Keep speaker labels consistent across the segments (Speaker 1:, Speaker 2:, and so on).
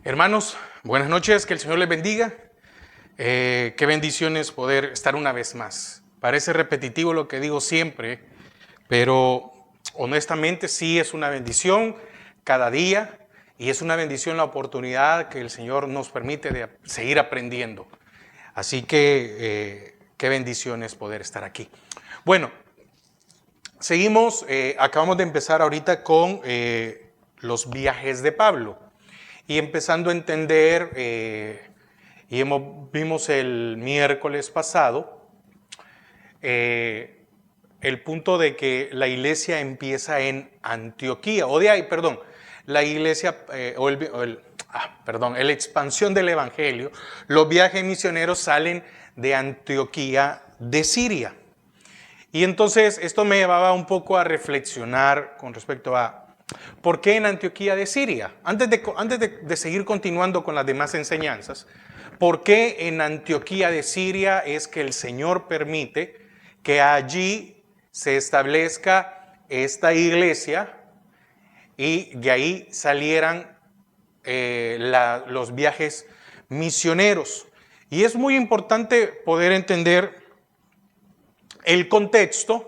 Speaker 1: Hermanos, buenas noches, que el Señor les bendiga. Qué bendiciones poder estar una vez más. Parece repetitivo lo que digo siempre, pero honestamente sí es una bendición cada día y es una bendición la oportunidad que el Señor nos permite de seguir aprendiendo. Así que qué bendiciones poder estar aquí. Bueno, seguimos, acabamos de empezar ahorita con los viajes de Pablo. Y empezando a entender, vimos el miércoles pasado, el punto de que la iglesia empieza en Antioquía, la iglesia, la expansión del evangelio, los viajes misioneros salen de Antioquía de Siria. Y entonces esto me llevaba un poco a reflexionar con respecto a ¿por qué en Antioquía de Siria? Antes de seguir continuando con las demás enseñanzas, ¿por qué en Antioquía de Siria es que el Señor permite que allí se establezca esta iglesia y de ahí salieran los viajes misioneros? Y es muy importante poder entender el contexto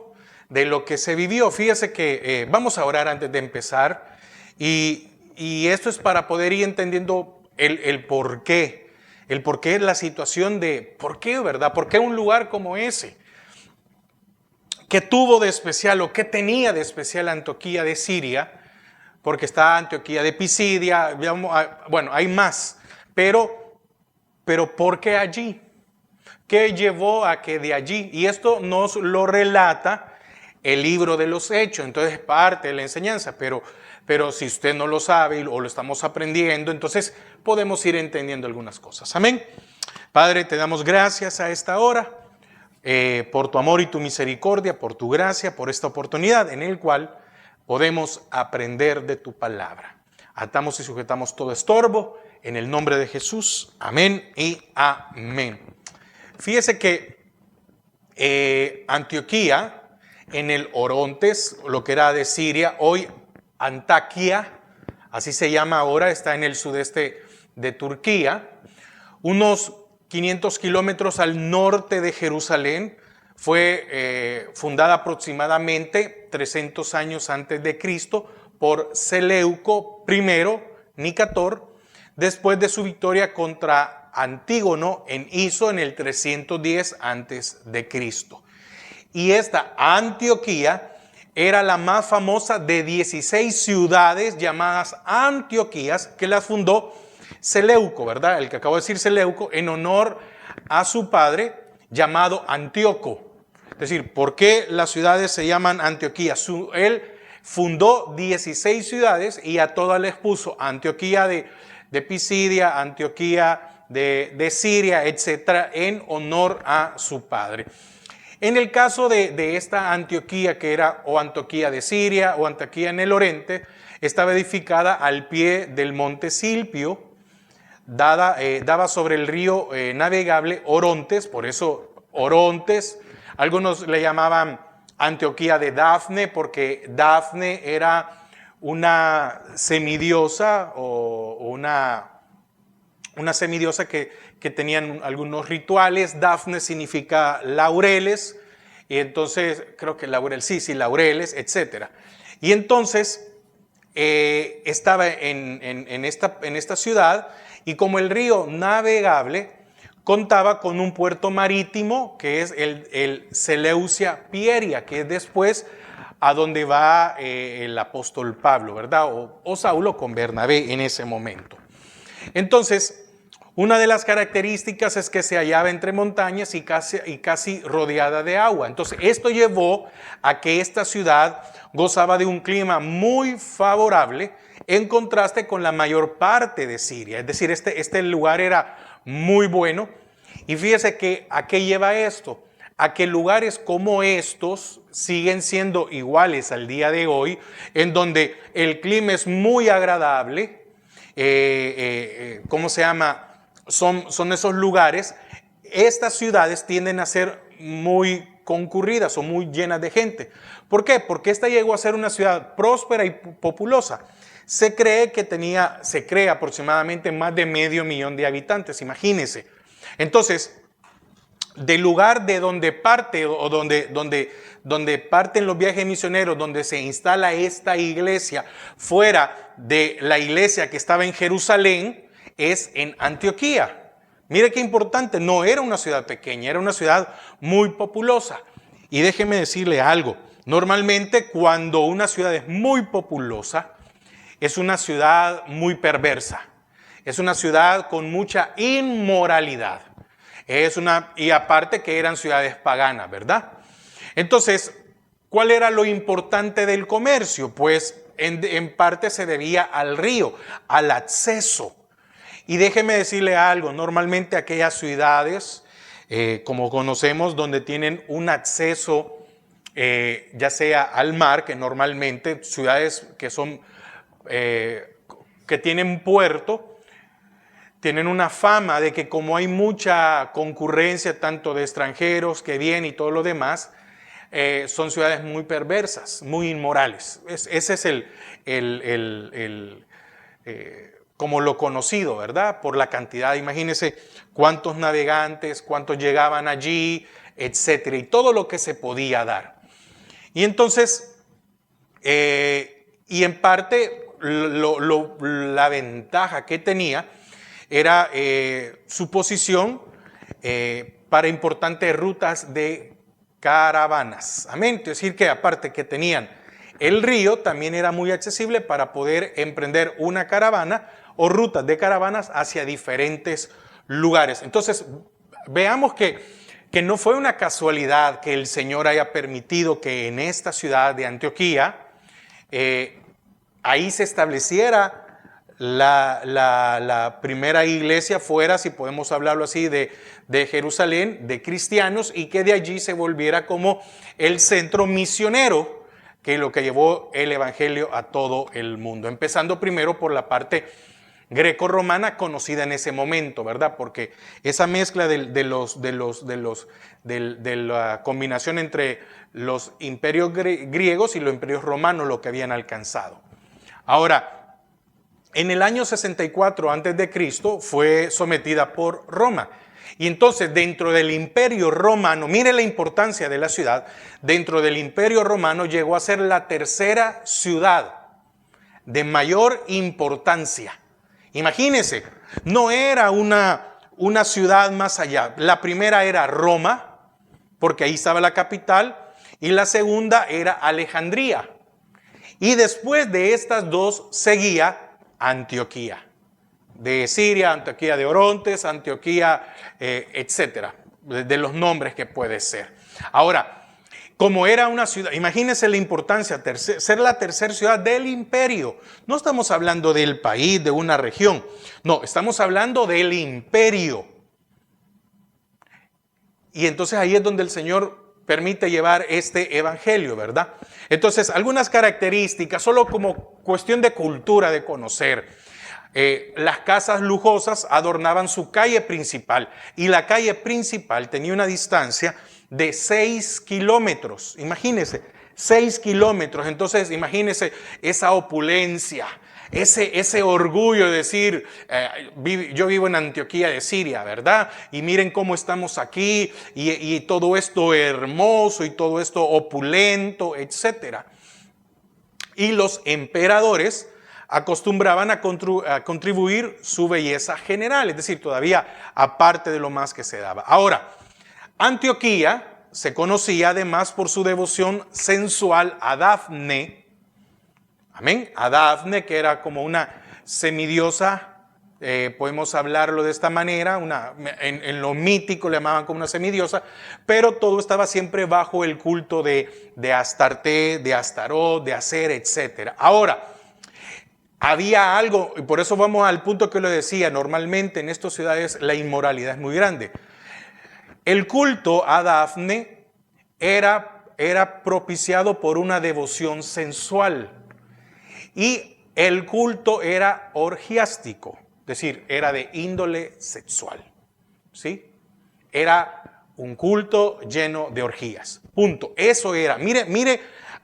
Speaker 1: de lo que se vivió. Fíjese que vamos a orar antes de empezar y esto es para poder ir entendiendo el por qué es la situación de por qué, ¿verdad? ¿Por qué un lugar como ese? ¿Qué tuvo de especial o qué tenía de especial Antioquía de Siria? Porque está Antioquía de Pisidia, bueno, hay más, pero ¿por qué allí? ¿Qué llevó a que de allí? Y esto nos lo relata el libro de los Hechos, entonces es parte de la enseñanza, pero si usted no lo sabe o lo estamos aprendiendo, entonces podemos ir entendiendo algunas cosas. Amén. Padre, te damos gracias a esta hora por tu amor y tu misericordia, por tu gracia, por esta oportunidad en el cual podemos aprender de tu palabra. Atamos y sujetamos todo estorbo en el nombre de Jesús. Amén y amén. Fíjese que Antioquía, en el Orontes, lo que era de Siria, hoy Antaquia, así se llama ahora, está en el sudeste de Turquía, unos 500 kilómetros al norte de Jerusalén. Fue fundada aproximadamente 300 años antes de Cristo por Seleuco I Nicator, después de su victoria contra Antígono en Iso en el 310 antes de Cristo. Y esta Antioquía era la más famosa de 16 ciudades llamadas Antioquías que las fundó Seleuco, ¿verdad? El que acabo de decir Seleuco, en honor a su padre llamado Antíoco. Es decir, ¿por qué las ciudades se llaman Antioquía? Él fundó 16 ciudades y a todas les puso Antioquía de Pisidia, Antioquía de Siria, etcétera, en honor a su padre. En el caso de esta Antioquía, que era o Antioquía de Siria o Antioquía en el Oriente, estaba edificada al pie del monte Silpio, daba sobre el río navegable Orontes, por eso Orontes. Algunos le llamaban Antioquía de Dafne, porque Dafne era una semidiosa o una semidiosa que tenían algunos rituales. Dafne significa laureles, y entonces creo que laureles, etc. Y entonces estaba en esta ciudad, y como el río navegable contaba con un puerto marítimo que es el Seleucia Pieria, que es después a donde va el apóstol Pablo, ¿verdad? O Saulo con Bernabé en ese momento. Entonces, una de las características es que se hallaba entre montañas y casi rodeada de agua. Entonces, esto llevó a que esta ciudad gozaba de un clima muy favorable en contraste con la mayor parte de Siria. Es decir, este lugar era muy bueno. Y fíjese que ¿a qué lleva esto? A que lugares como estos siguen siendo iguales al día de hoy, en donde el clima es muy agradable. ¿Cómo se llama? Son esos lugares. Estas ciudades tienden a ser muy concurridas o muy llenas de gente. ¿Por qué? Porque esta llegó a ser una ciudad próspera y populosa. se cree aproximadamente más de 500,000 de habitantes, imagínense. Entonces, del lugar de donde parte o donde parten los viajes misioneros, donde se instala esta iglesia, fuera de la iglesia que estaba en Jerusalén, es en Antioquía. Mire qué importante, no era una ciudad pequeña, era una ciudad muy populosa. Y déjeme decirle algo, normalmente cuando una ciudad es muy populosa, es una ciudad muy perversa, es una ciudad con mucha inmoralidad. Y aparte que eran ciudades paganas, ¿verdad? Entonces, ¿cuál era lo importante del comercio? Pues en parte se debía al río, al acceso. Y déjeme decirle algo, normalmente aquellas ciudades, como conocemos, donde tienen un acceso, ya sea al mar, que normalmente ciudades que son, que tienen puerto, tienen una fama de que como hay mucha concurrencia tanto de extranjeros que vienen y todo lo demás, son ciudades muy perversas, muy inmorales. Ese es como lo conocido, ¿verdad? Por la cantidad, imagínense cuántos navegantes, cuántos llegaban allí, etcétera, y todo lo que se podía dar. Y entonces, y en parte la ventaja que tenía era su posición para importantes rutas de caravanas. Amén. Es decir, que aparte que tenían el río, también era muy accesible para poder emprender una caravana o rutas de caravanas hacia diferentes lugares. Entonces, veamos que no fue una casualidad que el Señor haya permitido que en esta ciudad de Antioquía, ahí se estableciera la primera iglesia fuera, si podemos hablarlo así, de Jerusalén, de cristianos, y que de allí se volviera como el centro misionero, que lo que llevó el evangelio a todo el mundo. Empezando primero por la parte greco-romana conocida en ese momento, ¿verdad? Porque esa mezcla de la combinación entre los imperios griegos y los imperios romanos, lo que habían alcanzado. Ahora, en el año 64 a.C. fue sometida por Roma. Y entonces dentro del imperio romano, mire la importancia de la ciudad, dentro del imperio romano llegó a ser la tercera ciudad de mayor importancia. Imagínense, no era una ciudad más allá. La primera era Roma, porque ahí estaba la capital, y la segunda era Alejandría. Y después de estas dos seguía Antioquía, de Siria, Antioquía de Orontes, Antioquía, etcétera, de los nombres que puede ser. Ahora, como era una ciudad, imagínense la importancia, ser la tercera ciudad del imperio. No estamos hablando del país, de una región, no, estamos hablando del imperio. Y entonces ahí es donde el Señor permite llevar este evangelio, ¿verdad? Entonces, algunas características, solo como cuestión de cultura, de conocer. Las casas lujosas adornaban su calle principal y la calle principal tenía una distancia de 6 kilómetros. Imagínense, 6 kilómetros. Entonces, imagínense esa opulencia, ese orgullo de decir, yo vivo en Antioquía de Siria, ¿verdad? Y miren cómo estamos aquí y todo esto hermoso y todo esto opulento, etcétera. Y los emperadores acostumbraban a contribuir su belleza general, es decir, todavía aparte de lo más que se daba. Ahora, Antioquía se conocía además por su devoción sensual a Dafne. Amén. A Dafne, que era como una semidiosa, podemos hablarlo de esta manera, en lo mítico le llamaban como una semidiosa, pero todo estaba siempre bajo el culto de Astarte, de Astarot, de Aser, etc. Ahora, había algo, y por eso vamos al punto que lo decía, normalmente en estas ciudades la inmoralidad es muy grande. El culto a Dafne era propiciado por una devoción sensual. Y el culto era orgiástico, es decir, era de índole sexual, ¿sí? Era un culto lleno de orgías, punto. Eso era, mire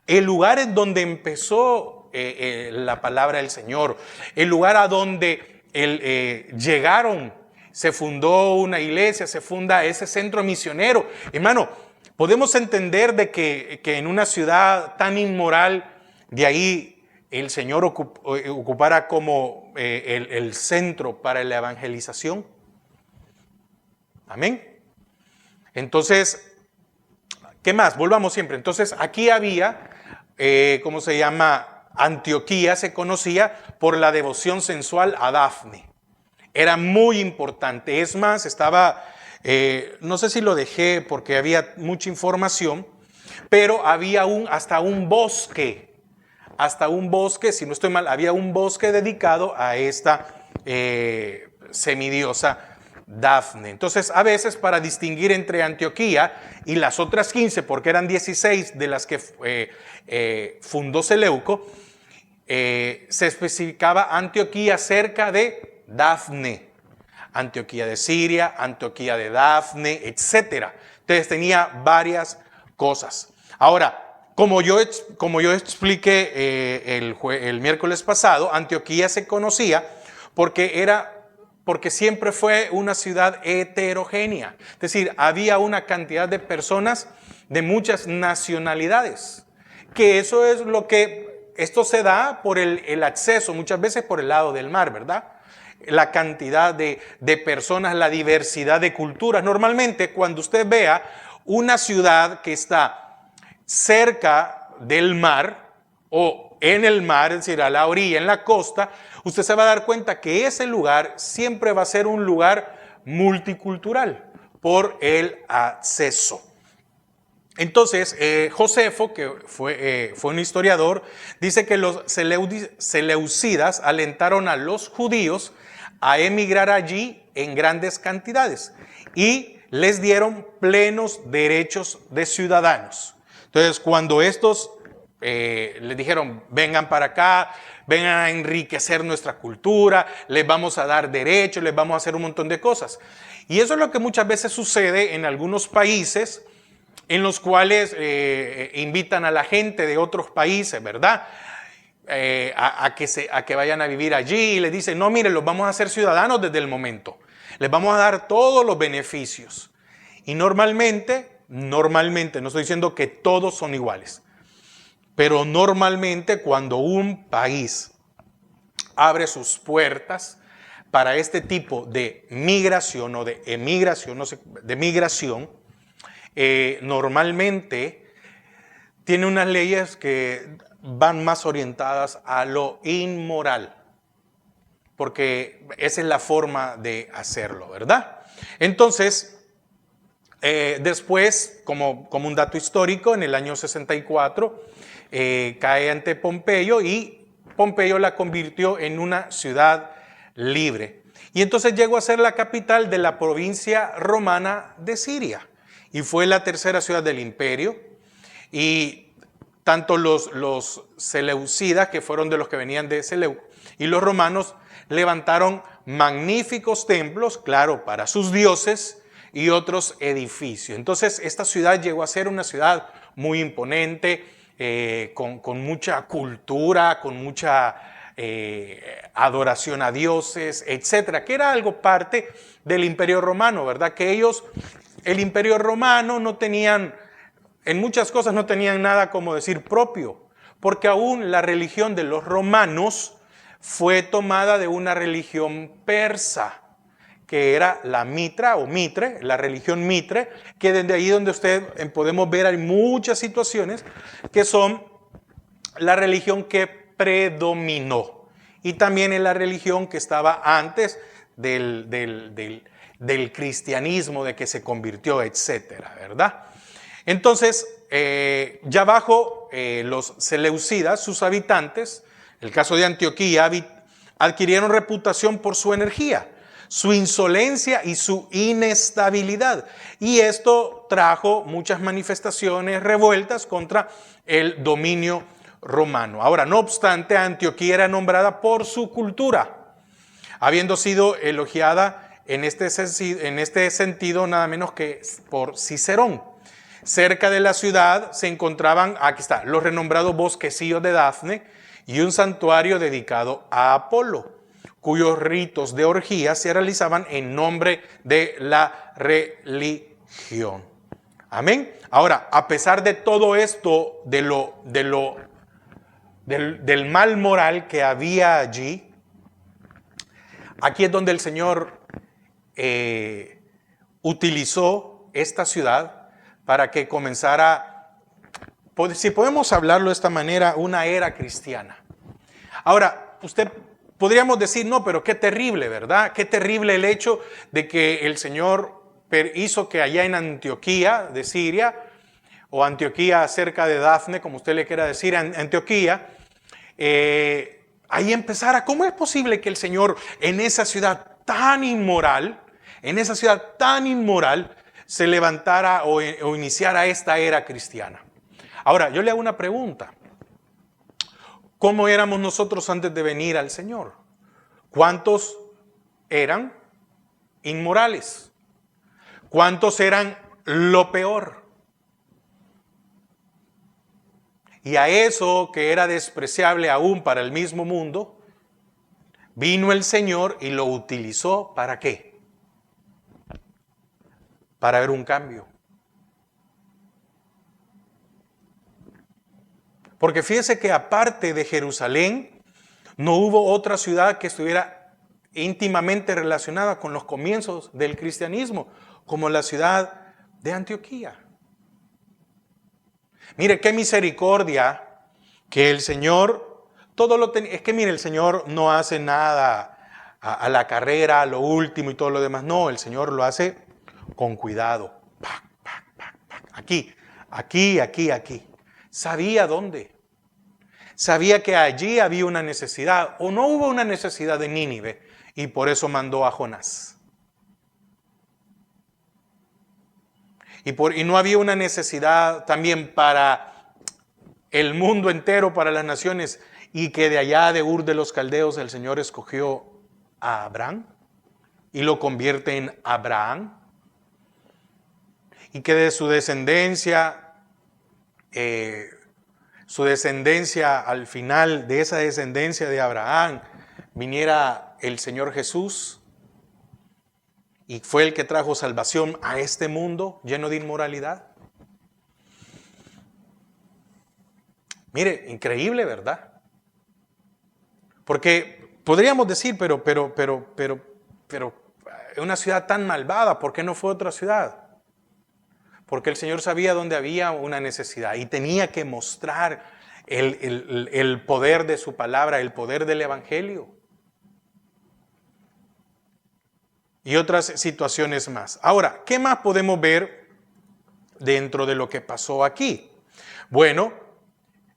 Speaker 1: el lugar en donde empezó la palabra del Señor, el lugar a donde llegaron, se fundó una iglesia, se funda ese centro misionero. Hermano, podemos entender de que en una ciudad tan inmoral, de ahí el Señor ocupara como el centro para la evangelización. Amén. Entonces, ¿qué más? Volvamos siempre. Entonces, aquí había, ¿cómo se llama? Antioquía se conocía por la devoción sensual a Dafne. Era muy importante. Es más, estaba, no sé si lo dejé porque había mucha información, pero había hasta un bosque, si no estoy mal, había un bosque dedicado a esta semidiosa Dafne. Entonces, a veces para distinguir entre Antioquía y las otras 15, porque eran 16 de las que fundó Seleuco, se especificaba Antioquía cerca de Dafne, Antioquía de Siria, Antioquía de Dafne, etc. Entonces tenía varias cosas. Ahora, como yo expliqué el miércoles pasado, Antioquía se conocía porque siempre fue una ciudad heterogénea. Es decir, había una cantidad de personas de muchas nacionalidades. Que eso es esto se da por el acceso, muchas veces por el lado del mar, ¿verdad? La cantidad de personas, la diversidad de culturas. Normalmente, cuando usted vea una ciudad que está cerca del mar o en el mar, es decir, a la orilla, en la costa, usted se va a dar cuenta que ese lugar siempre va a ser un lugar multicultural por el acceso. Entonces, Josefo, que fue un historiador, dice que los seleucidas alentaron a los judíos a emigrar allí en grandes cantidades y les dieron plenos derechos de ciudadanos. Entonces, cuando estos les dijeron, vengan para acá, vengan a enriquecer nuestra cultura, les vamos a dar derechos, les vamos a hacer un montón de cosas. Y eso es lo que muchas veces sucede en algunos países en los cuales invitan a la gente de otros países, ¿verdad? A que vayan a vivir allí y les dicen, no, miren, los vamos a hacer ciudadanos desde el momento. Les vamos a dar todos los beneficios. Y normalmente, no estoy diciendo que todos son iguales, pero normalmente cuando un país abre sus puertas para este tipo de migración o de emigración, no sé, de migración, normalmente tiene unas leyes que van más orientadas a lo inmoral, porque esa es la forma de hacerlo, ¿verdad? Entonces, después, como un dato histórico, en el año 64 cae ante Pompeyo y Pompeyo la convirtió en una ciudad libre. Y entonces llegó a ser la capital de la provincia romana de Siria. Y fue la tercera ciudad del imperio. Y tanto los seleucidas, que fueron de los que venían de Seleuco, y los romanos levantaron magníficos templos, claro, para sus dioses y otros edificios. Entonces esta ciudad llegó a ser una ciudad muy imponente, con mucha cultura, con mucha adoración a dioses, etcétera, que era algo parte del Imperio Romano, ¿verdad? Que ellos, el Imperio Romano, no tenían, en muchas cosas no tenían nada como decir propio, porque aún la religión de los romanos fue tomada de una religión persa, que era la Mitra o Mitre, la religión Mitre, que desde ahí donde podemos ver hay muchas situaciones que son la religión que predominó y también es la religión que estaba antes del cristianismo, de que se convirtió, etcétera, ¿verdad? Entonces, ya bajo los seleucidas, sus habitantes, el caso de Antioquía, adquirieron reputación por su energía, su insolencia y su inestabilidad. Y esto trajo muchas manifestaciones, revueltas contra el dominio romano. Ahora, no obstante, Antioquía era nombrada por su cultura, habiendo sido elogiada en este sentido nada menos que por Cicerón. Cerca de la ciudad se encontraban, aquí está, los renombrados bosquecillos de Dafne y un santuario dedicado a Apolo, cuyos ritos de orgía se realizaban en nombre de la religión. Amén. Ahora, a pesar de todo esto, del mal moral que había allí, aquí es donde el Señor utilizó esta ciudad para que comenzara, si podemos hablarlo de esta manera, una era cristiana. Ahora, podríamos decir, no, pero qué terrible, ¿verdad? Qué terrible el hecho de que el Señor hizo que allá en Antioquía de Siria, o Antioquía cerca de Dafne, como usted le quiera decir, Antioquía, ahí empezara. ¿Cómo es posible que el Señor en esa ciudad tan inmoral, se levantara o iniciara esta era cristiana? Ahora, yo le hago una pregunta. ¿Cómo éramos nosotros antes de venir al Señor? ¿Cuántos eran inmorales? ¿Cuántos eran lo peor? Y a eso que era despreciable aún para el mismo mundo, vino el Señor y lo utilizó ¿para qué? Para ver un cambio. Porque fíjese que aparte de Jerusalén, no hubo otra ciudad que estuviera íntimamente relacionada con los comienzos del cristianismo, como la ciudad de Antioquía. Mire, qué misericordia que el Señor, es que mire, el Señor no hace nada a la carrera, a lo último y todo lo demás. No, el Señor lo hace con cuidado. Aquí. Sabía dónde. Sabía que allí había una necesidad, o no hubo una necesidad en Nínive, y por eso mandó a Jonás. Y no había una necesidad también para el mundo entero, para las naciones, y que de allá de Ur de los Caldeos el Señor escogió a Abraham y lo convierte en Abraham, y que de su descendencia al final de esa descendencia de Abraham viniera el Señor Jesús, y fue el que trajo salvación a este mundo lleno de inmoralidad. Mire, increíble, ¿verdad? Porque podríamos decir, pero una ciudad tan malvada, ¿por qué no fue otra ciudad? Porque el Señor sabía dónde había una necesidad y tenía que mostrar el poder de su palabra, el poder del Evangelio. Y otras situaciones más. Ahora, ¿qué más podemos ver dentro de lo que pasó aquí? Bueno,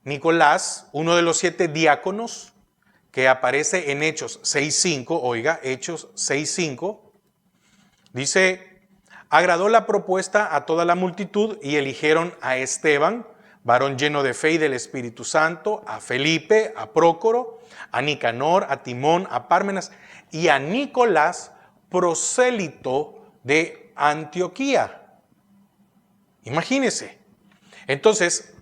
Speaker 1: Nicolás, uno de los 7 diáconos que aparece en Hechos 6:5, oiga, Hechos 6:5, dice: agradó la propuesta a toda la multitud y eligieron a Esteban, varón lleno de fe y del Espíritu Santo, a Felipe, a Prócoro, a Nicanor, a Timón, a Pármenas y a Nicolás, prosélito de Antioquía. Imagínese. Entonces,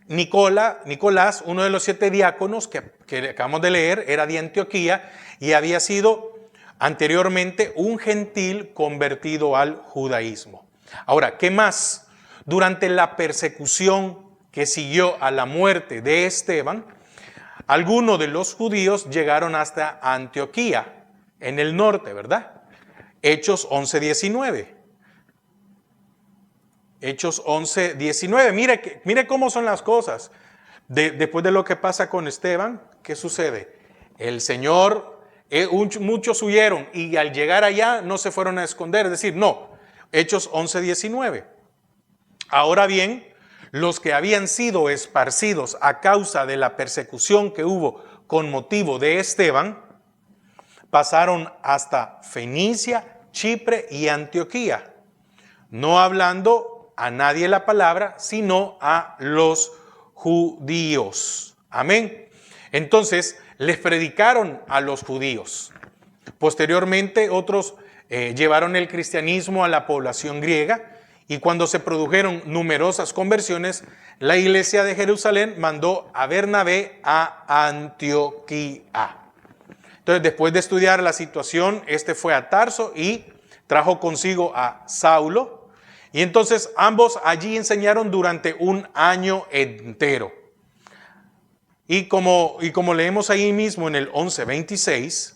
Speaker 1: Nicolás, uno de los 7 diáconos que acabamos de leer, era de Antioquía y había sido anteriormente un gentil convertido al judaísmo. Ahora, ¿qué más? Durante la persecución que siguió a la muerte de Esteban, algunos de los judíos llegaron hasta Antioquía, en el norte, ¿verdad? Hechos 11:19. Hechos 11:19. Mire cómo son las cosas. Después de lo que pasa con Esteban, ¿qué sucede? El Señor, muchos huyeron y al llegar allá no se fueron a esconder. Es decir, no. Hechos 11:19. Ahora bien, los que habían sido esparcidos a causa de la persecución que hubo con motivo de Esteban, pasaron hasta Fenicia, Chipre y Antioquía, no hablando a nadie la palabra, sino a los judíos. Amén. Entonces, les predicaron a los judíos. Posteriormente, otros llevaron el cristianismo a la población griega Y cuando se produjeron numerosas conversiones, la iglesia de Jerusalén mandó a Bernabé a Antioquía. Entonces, después de estudiar la situación, este fue a Tarso y trajo consigo a Saulo. Y entonces ambos allí enseñaron durante un año entero. Y como leemos ahí mismo en el 11:26,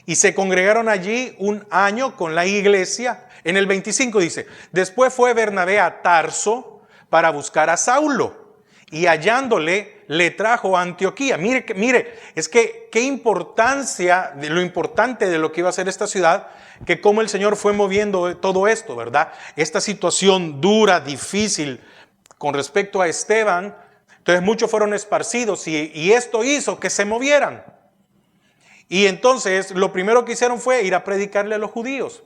Speaker 1: y se congregaron allí un año con la iglesia. En el 25 dice, después fue Bernabé a Tarso para buscar a Saulo, y hallándole, le trajo a Antioquía. Mire, es que qué importancia, de lo importante de lo que iba a ser esta ciudad, que cómo el Señor fue moviendo todo esto, ¿verdad? Esta situación dura, difícil, con respecto a Esteban. Entonces muchos fueron esparcidos y esto hizo que se movieran. Y entonces lo primero que hicieron fue ir a predicarle a los judíos,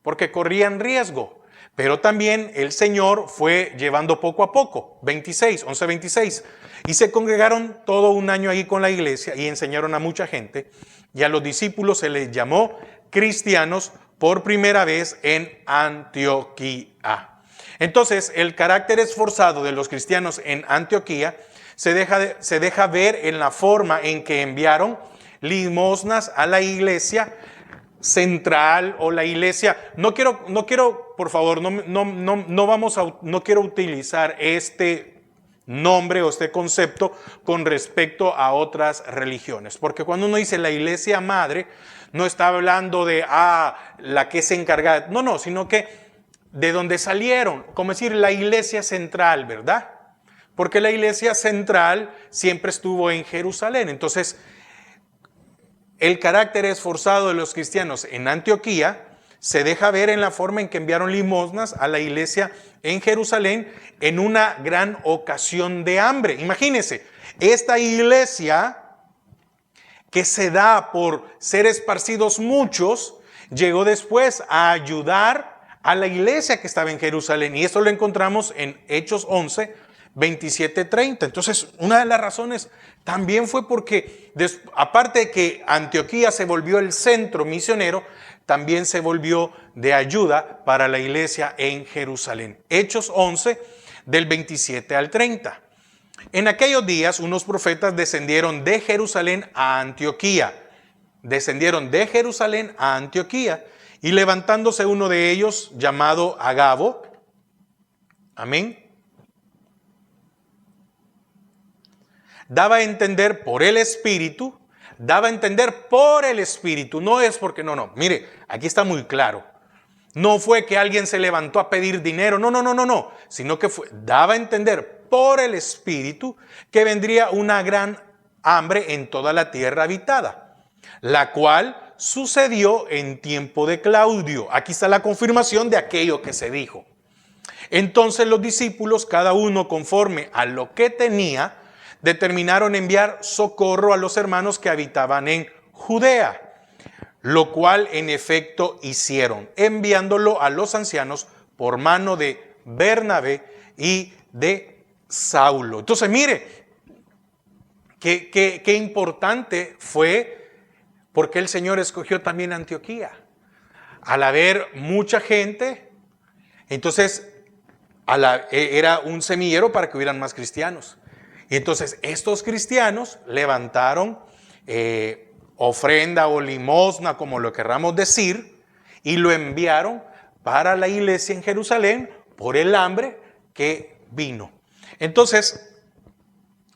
Speaker 1: porque corrían riesgo. Pero también el Señor fue llevando poco a poco. 11:26. Y se congregaron todo un año ahí con la iglesia y enseñaron a mucha gente. Y a los discípulos se les llamó cristianos por primera vez en Antioquía. Entonces, el carácter esforzado de los cristianos en Antioquía se deja ver en la forma en que enviaron limosnas a la iglesia central o la iglesia. No quiero, por favor, no quiero utilizar este nombre o este concepto con respecto a otras religiones, porque cuando uno dice la iglesia madre, no está hablando de la que es encargada, no, sino que de donde salieron, como decir la iglesia central, ¿verdad? Porque la iglesia central siempre estuvo en Jerusalén. Entonces, el carácter esforzado de los cristianos en Antioquía se deja ver en la forma en que enviaron limosnas a la iglesia en Jerusalén en una gran ocasión de hambre. Imagínense, esta iglesia que se da por ser esparcidos muchos, llegó después a ayudar a la iglesia que estaba en Jerusalén. Y esto lo encontramos en Hechos 11:27-30. Entonces, una de las razones también fue porque, aparte de que Antioquía se volvió el centro misionero, también se volvió de ayuda para la iglesia en Jerusalén. Hechos 11, del 27 al 30. En aquellos días, unos profetas descendieron de Jerusalén a Antioquía. Y levantándose uno de ellos, llamado Agabo, amén, daba a entender por el Espíritu, no es porque, no, mire, aquí está muy claro. No fue que alguien se levantó a pedir dinero, no, sino que daba a entender por el Espíritu que vendría una gran hambre en toda la tierra habitada, la cual sucedió en tiempo de Claudio. Aquí está la confirmación de aquello que se dijo. Entonces los discípulos, cada uno conforme a lo que tenía, determinaron enviar socorro a los hermanos que habitaban en Judea, lo cual en efecto hicieron, enviándolo a los ancianos por mano de Bernabé y de Saulo. Entonces mire, qué importante fue, porque el Señor escogió también Antioquía. Al haber mucha gente, entonces era un semillero para que hubieran más cristianos. Y entonces estos cristianos levantaron ofrenda o limosna, como lo querramos decir, y lo enviaron para la iglesia en Jerusalén por el hambre que vino. Entonces,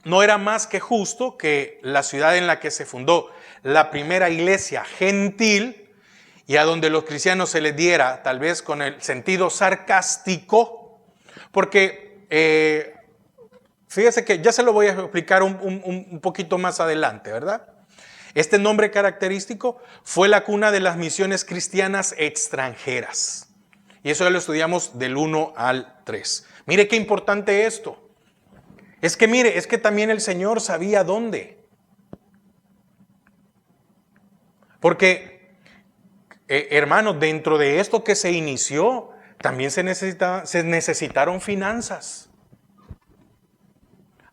Speaker 1: no era más que justo que la ciudad en la que se fundó la primera iglesia gentil, y a donde los cristianos se les diera, tal vez con el sentido sarcástico, porque fíjese que ya se lo voy a explicar un poquito más adelante, ¿verdad? Este nombre característico fue la cuna de las misiones cristianas extranjeras. Y eso ya lo estudiamos del 1 al 3. Mire qué importante esto. Es que también el Señor sabía dónde. Porque, hermanos, dentro de esto que se inició, también se necesitaron finanzas.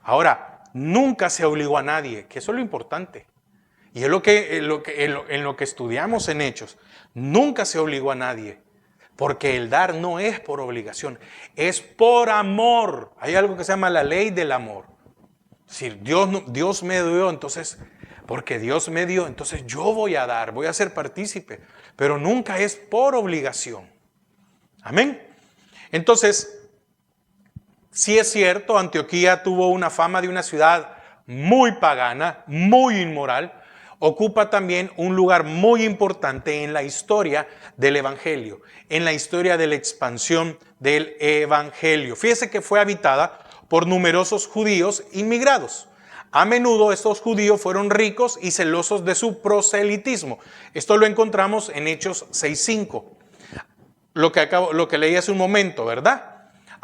Speaker 1: Ahora, nunca se obligó a nadie, que eso es lo importante. Y es en lo que estudiamos en Hechos. Nunca se obligó a nadie. Porque el dar no es por obligación, es por amor. Hay algo que se llama la ley del amor. Si Dios me dio, entonces, porque Dios me dio, entonces yo voy a dar, voy a ser partícipe. Pero nunca es por obligación. Amén. Entonces, sí es cierto, Antioquía tuvo una fama de una ciudad muy pagana, muy inmoral. Ocupa también un lugar muy importante en la historia del Evangelio, en la historia de la expansión del Evangelio. Fíjese que fue habitada por numerosos judíos inmigrados. A menudo estos judíos fueron ricos y celosos de su proselitismo. Esto lo encontramos en Hechos 6:5. Lo que leí hace un momento, ¿verdad?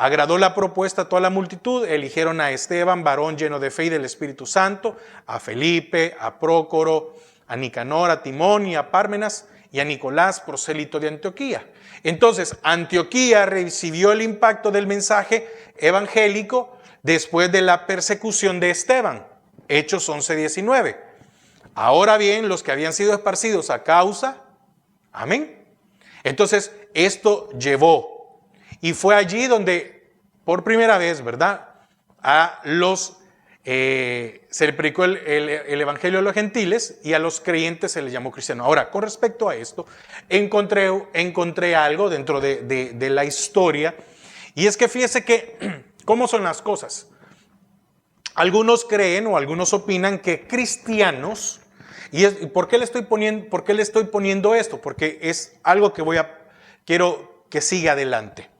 Speaker 1: Agradó la propuesta a toda la multitud, eligieron a Esteban, varón lleno de fe y del Espíritu Santo, a Felipe, a Prócoro, a Nicanor, a Timón y a Pármenas y a Nicolás, prosélito de Antioquía. Entonces, Antioquía recibió el impacto del mensaje evangélico después de la persecución de Esteban, Hechos 11:19. Ahora bien, los que habían sido esparcidos a causa, amén. Entonces, esto llevó. Y fue allí donde, por primera vez, ¿verdad? Se le predicó el evangelio a los gentiles y a los creyentes se les llamó cristianos. Ahora, con respecto a esto, encontré algo dentro de la historia. Y es que fíjese que, ¿cómo son las cosas? Algunos creen o algunos opinan que cristianos, ¿por qué le estoy poniendo esto? Porque es algo que quiero que siga adelante.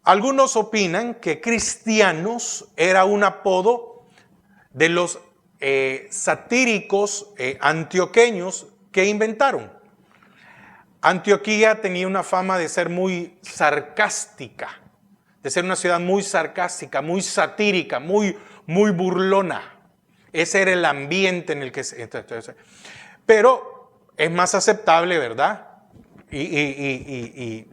Speaker 1: Algunos opinan que cristianos era un apodo de los satíricos antioqueños que inventaron. Antioquía tenía una fama de ser muy sarcástica, de ser una ciudad muy sarcástica, muy satírica, muy burlona. Ese era el ambiente en el que se... Pero es más aceptable, ¿verdad? Y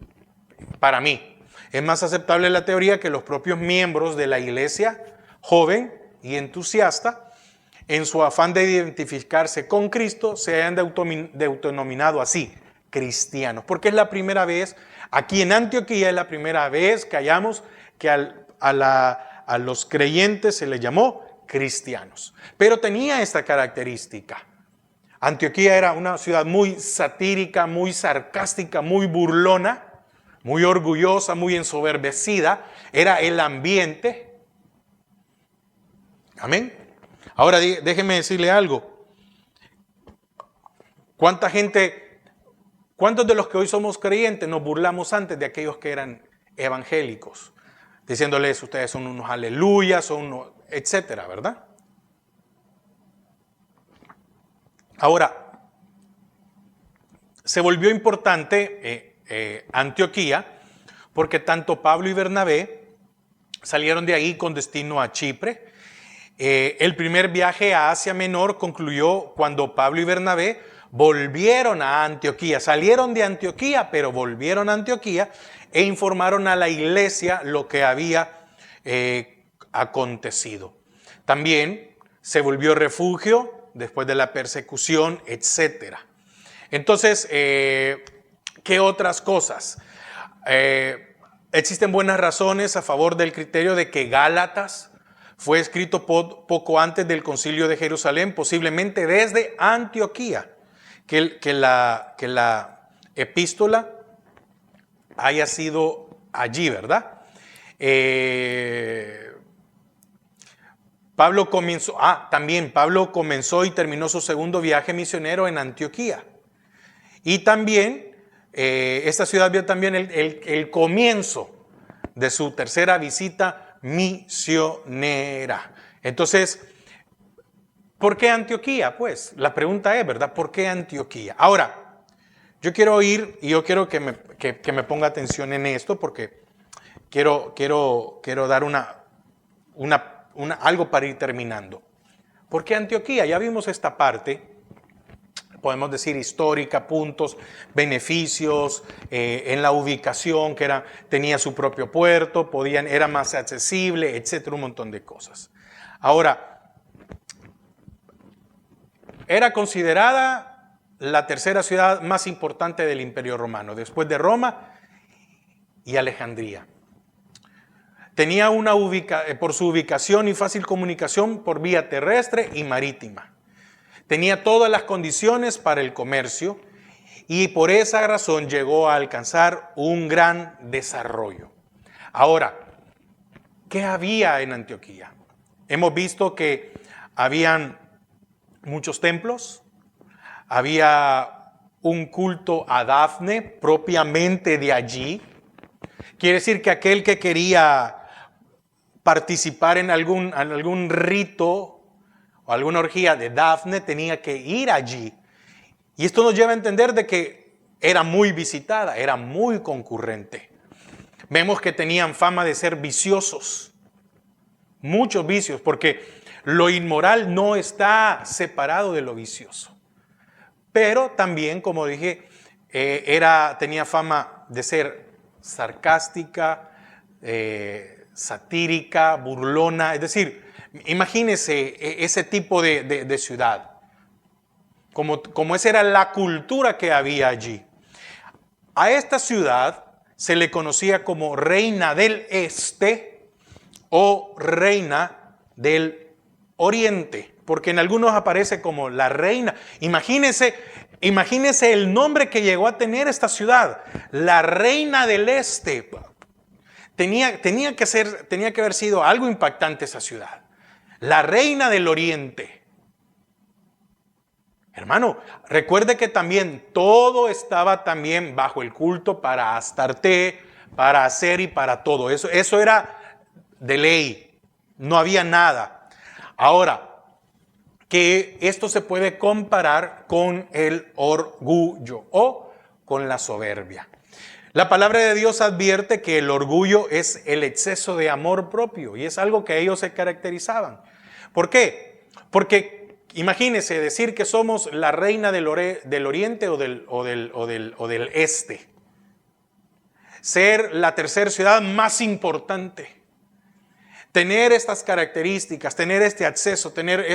Speaker 1: para mí, es más aceptable la teoría que los propios miembros de la iglesia, joven y entusiasta, en su afán de identificarse con Cristo, se hayan autodenominado así, cristianos. Porque es la primera vez, aquí en Antioquía es la primera vez que hallamos que a los creyentes se les llamó cristianos. Pero tenía esta característica. Antioquía era una ciudad muy satírica, muy sarcástica, muy burlona, muy orgullosa, muy ensoberbecida. Era el ambiente. Amén. Ahora déjeme decirle algo. ¿Cuántos de los que hoy somos creyentes nos burlamos antes de aquellos que eran evangélicos? Diciéndoles, ustedes son unos aleluyas, son unos, etcétera, ¿verdad? Ahora, se volvió importante Antioquía, porque tanto Pablo y Bernabé salieron de ahí con destino a Chipre. El primer viaje a Asia Menor concluyó cuando Pablo y Bernabé volvieron a Antioquía. Salieron de Antioquía, pero volvieron a Antioquía e informaron a la iglesia lo que había acontecido. También se volvió refugio después de la persecución, etcétera. Entonces, ¿qué otras cosas? Existen buenas razones a favor del criterio de que Gálatas fue escrito poco antes del Concilio de Jerusalén, posiblemente desde Antioquía, que la epístola haya sido allí, ¿verdad? Pablo comenzó y terminó su segundo viaje misionero en Antioquía. Y también, esta ciudad vio también el comienzo de su tercera visita misionera. Entonces, ¿por qué Antioquía? Pues la pregunta es, ¿verdad? ¿Por qué Antioquía? Ahora, yo quiero quiero que me ponga atención en esto, porque quiero dar algo para ir terminando. ¿Por qué Antioquía? Ya vimos esta parte. Podemos decir histórica, puntos, beneficios, en la ubicación, que tenía su propio puerto, era más accesible, etcétera, un montón de cosas. Ahora, era considerada la tercera ciudad más importante del Imperio Romano, después de Roma y Alejandría. Tenía por su ubicación y fácil comunicación por vía terrestre y marítima. Tenía todas las condiciones para el comercio y por esa razón llegó a alcanzar un gran desarrollo. Ahora, ¿qué había en Antioquía? Hemos visto que habían muchos templos, había un culto a Dafne propiamente de allí. Quiere decir que aquel que quería participar en algún rito o alguna orgía de Dafne tenía que ir allí. Y esto nos lleva a entender de que era muy visitada, era muy concurrente. Vemos que tenían fama de ser viciosos, muchos vicios, porque lo inmoral no está separado de lo vicioso. Pero también, como dije, tenía fama de ser sarcástica, satírica, burlona. Es decir, imagínese ese tipo de ciudad. Como esa era la cultura que había allí. A esta ciudad se le conocía como Reina del Este o Reina del Oriente, porque en algunos aparece como la reina. Imagínese el nombre que llegó a tener esta ciudad, la Reina del Este. Tenía que haber sido algo impactante esa ciudad. La Reina del Oriente. Hermano, recuerde que también todo estaba también bajo el culto para Astarte, para Hacer y para todo. Eso era de ley. No había nada. Ahora, que esto se puede comparar con el orgullo o con la soberbia. La palabra de Dios advierte que el orgullo es el exceso de amor propio y es algo que ellos se caracterizaban. ¿Por qué? Porque imagínense decir que somos la reina del Oriente o del Este. Ser la tercera ciudad más importante. Tener estas características, tener este acceso, tener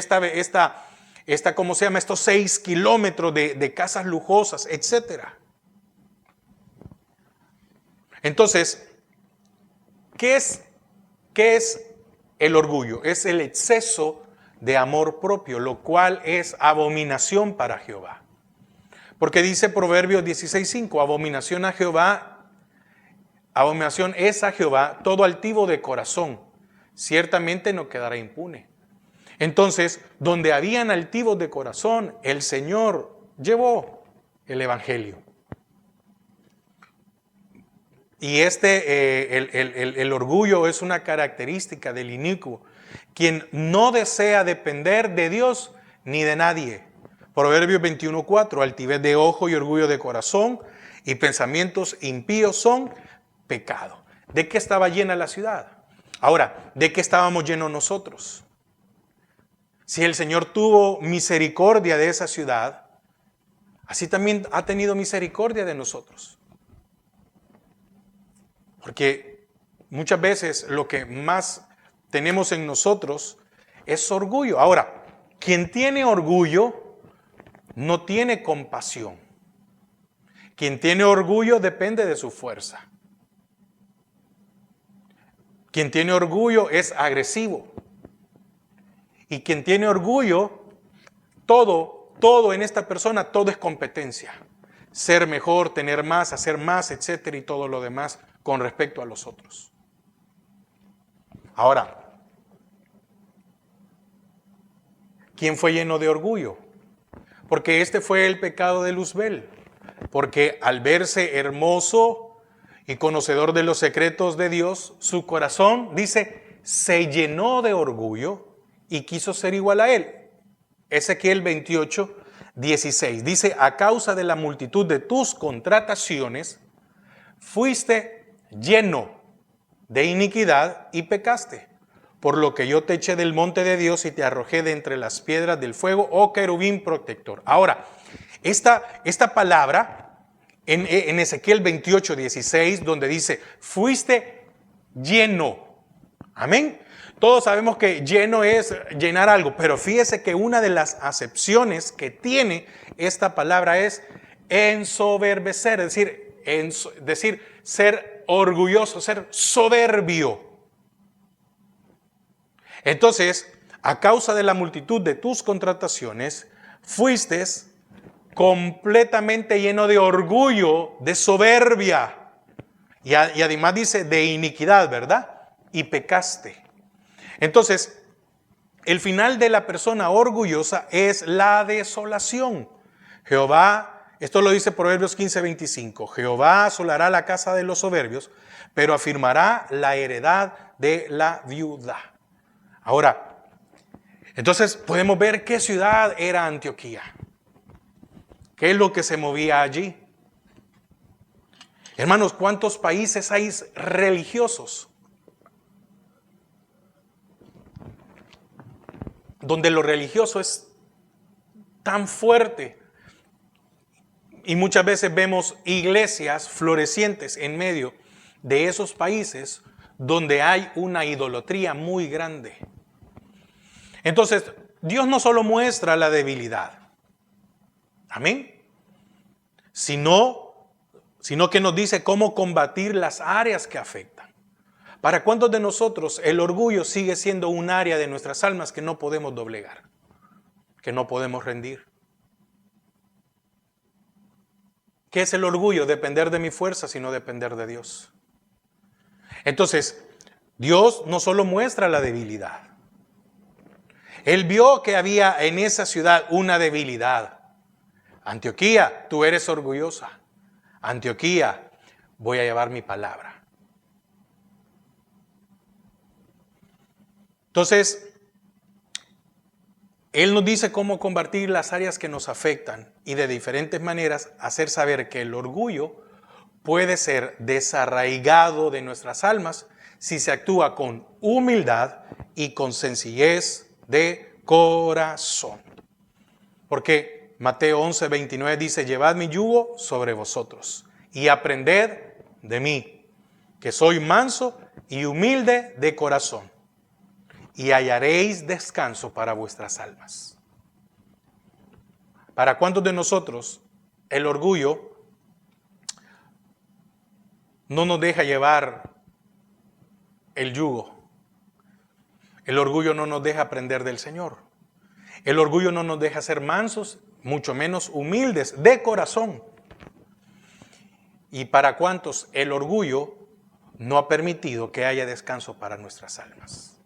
Speaker 1: ¿cómo se llama? Estos 6 kilómetros de casas lujosas, etcétera. Entonces, ¿qué es el orgullo? Es el exceso de amor propio, lo cual es abominación para Jehová. Porque dice Proverbios 16:5, abominación es a Jehová todo altivo de corazón, ciertamente no quedará impune. Entonces, donde habían altivos de corazón, el Señor llevó el evangelio. Y el orgullo es una característica del inicuo, quien no desea depender de Dios ni de nadie. Proverbios 21:4, altivez de ojo y orgullo de corazón y pensamientos impíos son pecado. ¿De qué estaba llena la ciudad? Ahora, ¿de qué estábamos llenos nosotros? Si el Señor tuvo misericordia de esa ciudad, así también ha tenido misericordia de nosotros. Porque muchas veces lo que más tenemos en nosotros es orgullo. Ahora, quien tiene orgullo no tiene compasión. Quien tiene orgullo depende de su fuerza. Quien tiene orgullo es agresivo. Y quien tiene orgullo, todo en esta persona, todo es competencia. Ser mejor, tener más, hacer más, etcétera, y todo lo demás con respecto a los otros. Ahora, ¿quién fue lleno de orgullo? Porque este fue el pecado de Luzbel. Porque al verse hermoso y conocedor de los secretos de Dios, su corazón, dice, se llenó de orgullo y quiso ser igual a él. Ezequiel 28:16 dice, a causa de la multitud de tus contrataciones, fuiste lleno de iniquidad y pecaste, por lo que yo te eché del monte de Dios y te arrojé de entre las piedras del fuego, oh querubín protector. Ahora, esta palabra en Ezequiel 28:16, donde dice, fuiste lleno. Amén. Todos sabemos que lleno es llenar algo, pero fíjese que una de las acepciones que tiene esta palabra es ensoberbecer, es decir, ser orgulloso, ser soberbio. Entonces, a causa de la multitud de tus contrataciones, fuiste completamente lleno de orgullo, de soberbia. Y además dice de iniquidad, ¿verdad? Y pecaste. Entonces, el final de la persona orgullosa es la desolación. Jehová, esto lo dice Proverbios 15:25, Jehová asolará la casa de los soberbios, pero afirmará la heredad de la viuda. Ahora, entonces podemos ver qué ciudad era Antioquía. ¿Qué es lo que se movía allí? Hermanos, ¿cuántos países hay religiosos donde lo religioso es tan fuerte? Y muchas veces vemos iglesias florecientes en medio de esos países donde hay una idolatría muy grande. Entonces, Dios no solo muestra la debilidad, amén, sino que nos dice cómo combatir las áreas que afectan. ¿Para cuántos de nosotros el orgullo sigue siendo un área de nuestras almas que no podemos doblegar, que no podemos rendir? ¿Qué es el orgullo? Depender de mi fuerza, sino depender de Dios. Entonces, Dios no solo muestra la debilidad. Él vio que había en esa ciudad una debilidad. Antioquía, tú eres orgullosa. Antioquía, voy a llevar mi palabra. Entonces, Él nos dice cómo combatir las áreas que nos afectan y de diferentes maneras hacer saber que el orgullo puede ser desarraigado de nuestras almas si se actúa con humildad y con sencillez de corazón. Porque Mateo 11:29 dice, llevad mi yugo sobre vosotros y aprended de mí, que soy manso y humilde de corazón, y hallaréis descanso para vuestras almas. ¿Para cuántos de nosotros el orgullo no nos deja llevar el yugo? El orgullo no nos deja aprender del Señor. El orgullo no nos deja ser mansos, mucho menos humildes de corazón. ¿Y para cuántos el orgullo no ha permitido que haya descanso para nuestras almas?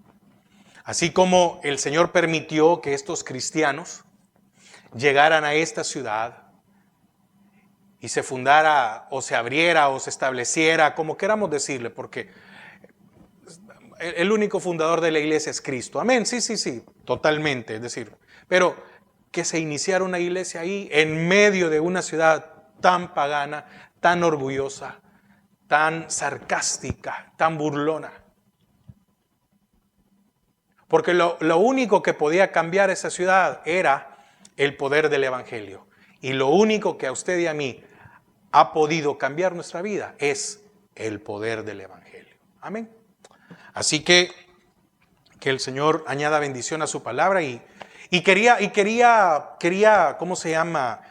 Speaker 1: Así como el Señor permitió que estos cristianos llegaran a esta ciudad y se fundara o se abriera o se estableciera, como queramos decirle, porque el único fundador de la iglesia es Cristo. Amén, sí, totalmente. Es decir, pero que se iniciara una iglesia ahí en medio de una ciudad tan pagana, tan orgullosa, tan sarcástica, tan burlona. Porque lo único que podía cambiar esa ciudad era el poder del Evangelio. Y lo único que a usted y a mí ha podido cambiar nuestra vida es el poder del Evangelio. Amén. Así que el Señor añada bendición a su palabra y quería, ¿cómo se llama?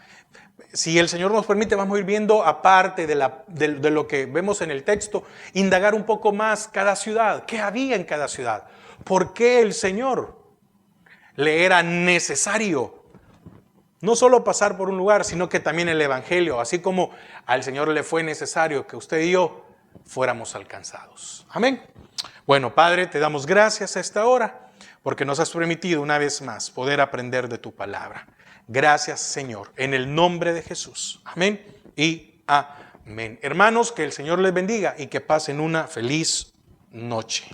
Speaker 1: Si el Señor nos permite, vamos a ir viendo, aparte de lo que vemos en el texto, indagar un poco más cada ciudad. ¿Qué había en cada ciudad? ¿Por qué el Señor le era necesario no solo pasar por un lugar, sino que también el Evangelio, así como al Señor le fue necesario que usted y yo fuéramos alcanzados? Amén. Bueno, Padre, te damos gracias a esta hora porque nos has permitido una vez más poder aprender de tu palabra. Gracias, Señor, en el nombre de Jesús. Amén y amén. Hermanos, que el Señor les bendiga y que pasen una feliz noche.